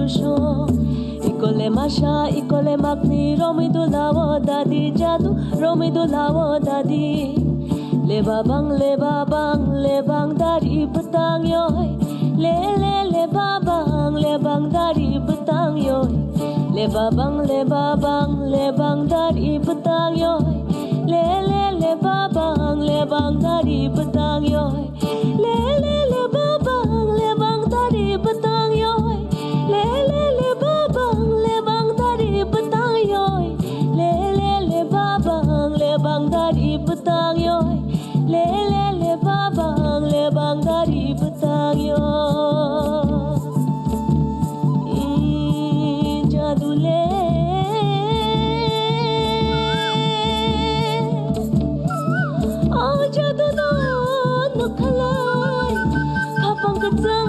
sho ikole masha ikole makni romi do lawo dadi jadu romi do lawo dadi lebang dari petang yoy lebang dari petang yoy lebang dari petang yoy lebang dari petang yoy lebang dari petang yoy lebang dari petang yoy lebang dari petang yoy lebang dari petang yoy jadule jadu no kalai kapang kata